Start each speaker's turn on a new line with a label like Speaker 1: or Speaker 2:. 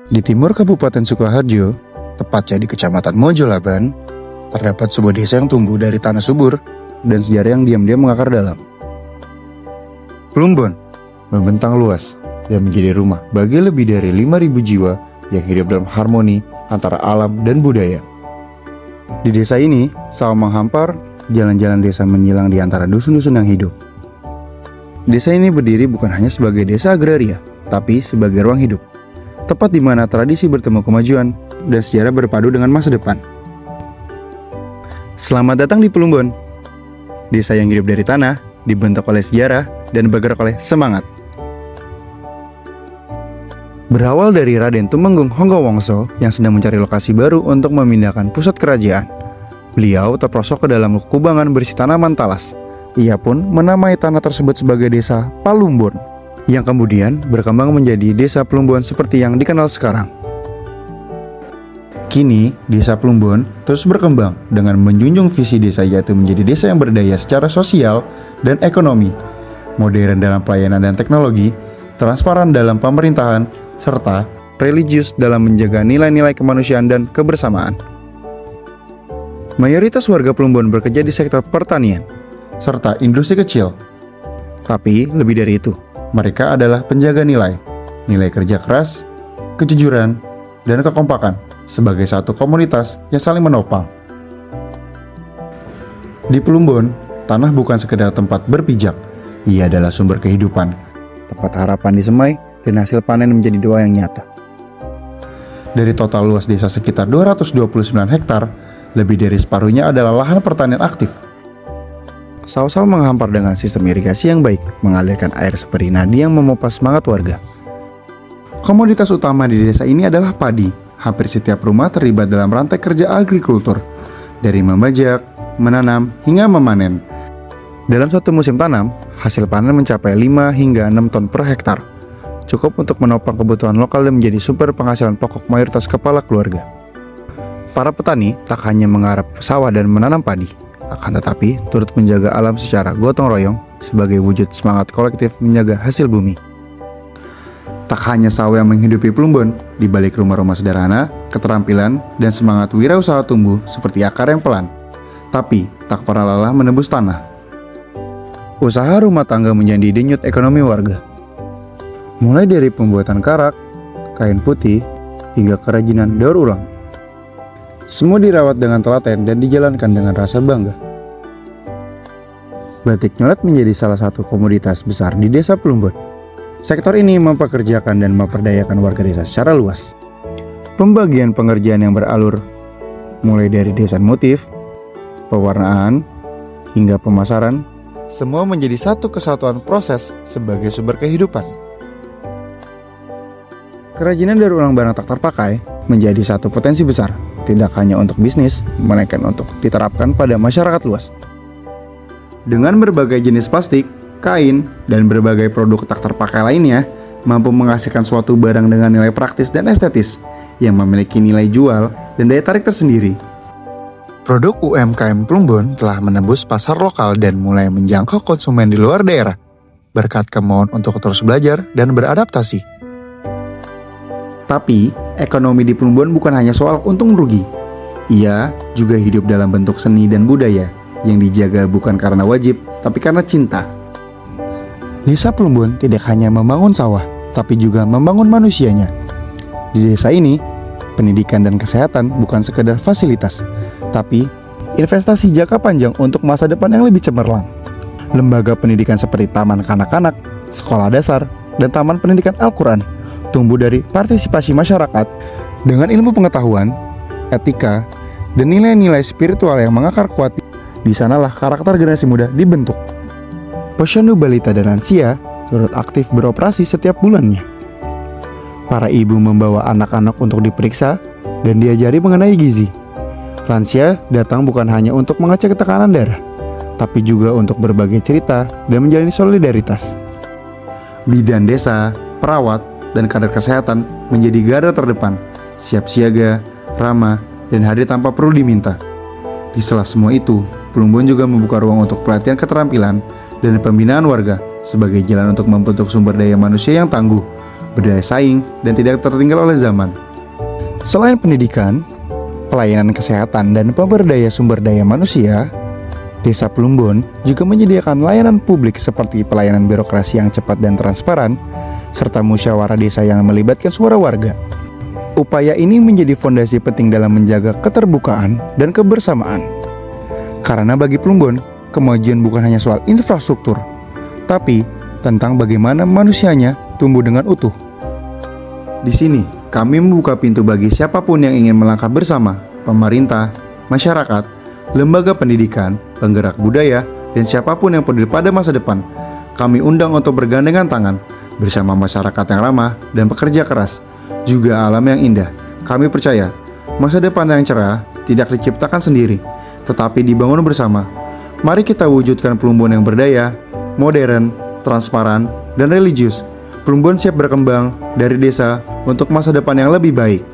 Speaker 1: Di timur Kabupaten Sukoharjo, tepatnya di Kecamatan Mojolaban, terdapat sebuah desa yang tumbuh dari tanah subur dan sejarah yang diam-diam mengakar dalam. Plumbon membentang luas dan menjadi rumah bagi lebih dari 5.000 jiwa yang hidup dalam harmoni antara alam dan budaya. Di desa ini, sawah menghampar, jalan-jalan desa menyilang di antara dusun-dusun yang hidup. Desa ini berdiri bukan hanya sebagai desa agraria, tapi sebagai ruang hidup. Tepat di mana tradisi bertemu kemajuan dan sejarah berpadu dengan masa depan. Selamat datang di Plumbon, desa yang hidup dari tanah, dibentuk oleh sejarah, dan bergerak oleh semangat. Berawal dari Raden Tumenggung Honggowongsо yang sedang mencari lokasi baru untuk memindahkan pusat kerajaan, beliau terperosok ke dalam kubangan berisi tanaman talas. Ia pun menamai tanah tersebut sebagai desa Palumbon, yang kemudian berkembang menjadi desa Plumbon seperti yang dikenal sekarang. Kini, desa Plumbon terus berkembang dengan menjunjung visi desa yaitu menjadi desa yang berdaya secara sosial dan ekonomi, modern dalam pelayanan dan teknologi, transparan dalam pemerintahan, serta religius dalam menjaga nilai-nilai kemanusiaan dan kebersamaan. Mayoritas warga Plumbon bekerja di sektor pertanian, serta industri kecil. Tapi lebih dari itu, mereka adalah penjaga nilai kerja keras, kejujuran, dan kekompakan sebagai satu komunitas yang saling menopang. Di Plumbon, tanah bukan sekedar tempat berpijak, ia adalah sumber kehidupan, tempat harapan disemai, dan hasil panen menjadi doa yang nyata. Dari total luas desa sekitar 229 hektar, lebih dari separuhnya adalah lahan pertanian aktif. Sawah-sawah menghampar dengan sistem irigasi yang baik, mengalirkan air seperti nadi yang memompa semangat warga. Komoditas utama di desa ini adalah padi. Hampir setiap rumah terlibat dalam rantai kerja agrikultur, dari membajak, menanam, hingga memanen. Dalam satu musim tanam, hasil panen mencapai 5 hingga 6 ton per hektar. Cukup untuk menopang kebutuhan lokal dan menjadi sumber penghasilan pokok mayoritas kepala keluarga. Para petani tak hanya menggarap sawah dan menanam padi, akan tetapi turut menjaga alam secara gotong royong sebagai wujud semangat kolektif menjaga hasil bumi. Tak hanya sawah yang menghidupi Plumbon, di balik rumah-rumah sederhana, keterampilan, dan semangat wirausaha tumbuh seperti akar yang pelan, tapi tak pernah lelah menembus tanah. Usaha rumah tangga menjadi denyut ekonomi warga. Mulai dari pembuatan karak, kain putih, hingga kerajinan daur ulang. Semua dirawat dengan telaten dan dijalankan dengan rasa bangga. Batik nyolet menjadi salah satu komoditas besar di desa Plumbon. Sektor ini mempekerjakan dan memperdayakan warga desa secara luas. Pembagian pengerjaan yang beralur, mulai dari desain motif, pewarnaan, hingga pemasaran, semua menjadi satu kesatuan proses sebagai sumber kehidupan. Kerajinan daur ulang barang tak terpakai menjadi satu potensi besar, tidak hanya untuk bisnis, melainkan untuk diterapkan pada masyarakat luas. Dengan berbagai jenis plastik, kain, dan berbagai produk tak terpakai lainnya, mampu menghasilkan suatu barang dengan nilai praktis dan estetis, yang memiliki nilai jual dan daya tarik tersendiri. Produk UMKM Plumbon telah menembus pasar lokal dan mulai menjangkau konsumen di luar daerah, berkat kemauan untuk terus belajar dan beradaptasi. Tapi, ekonomi di Plumbon bukan hanya soal untung rugi. Ia juga hidup dalam bentuk seni dan budaya yang dijaga bukan karena wajib, tapi karena cinta. Desa Plumbon tidak hanya membangun sawah, tapi juga membangun manusianya. Di desa ini, pendidikan dan kesehatan bukan sekedar fasilitas, tapi investasi jangka panjang untuk masa depan yang lebih cemerlang. Lembaga pendidikan seperti taman kanak-kanak, sekolah dasar, dan taman pendidikan Al-Quran tumbuh dari partisipasi masyarakat dengan ilmu pengetahuan, etika, dan nilai-nilai spiritual yang mengakar kuat. Di sanalah karakter generasi muda dibentuk. Posyandu balita dan lansia turut aktif beroperasi setiap bulannya. Para ibu membawa anak-anak untuk diperiksa dan diajari mengenai gizi. Lansia datang bukan hanya untuk mengecek tekanan darah, tapi juga untuk berbagi cerita dan menjalin solidaritas. Bidan desa, perawat, dan kader kesehatan menjadi garda terdepan, siap siaga, ramah, dan hadir tanpa perlu diminta. Di sela semua itu, Plumbon juga membuka ruang untuk pelatihan keterampilan dan pembinaan warga sebagai jalan untuk membentuk sumber daya manusia yang tangguh, berdaya saing, dan tidak tertinggal oleh zaman. Selain pendidikan, pelayanan kesehatan, dan pemberdaya sumber daya manusia, Desa Plumbon juga menyediakan layanan publik seperti pelayanan birokrasi yang cepat dan transparan, serta musyawarah desa yang melibatkan suara warga. Upaya ini menjadi fondasi penting dalam menjaga keterbukaan dan kebersamaan. Karena bagi Plumbon, kemajuan bukan hanya soal infrastruktur, tapi tentang bagaimana manusianya tumbuh dengan utuh. Di sini, kami membuka pintu bagi siapapun yang ingin melangkah bersama, pemerintah, masyarakat, lembaga pendidikan, penggerak budaya, dan siapapun yang peduli pada masa depan. Kami undang untuk bergandengan tangan bersama masyarakat yang ramah dan pekerja keras, juga alam yang indah. Kami percaya, masa depan yang cerah tidak diciptakan sendiri, tetapi dibangun bersama. Mari kita wujudkan Plumbon yang berdaya, modern, transparan, dan religius. Plumbon siap berkembang dari desa untuk masa depan yang lebih baik.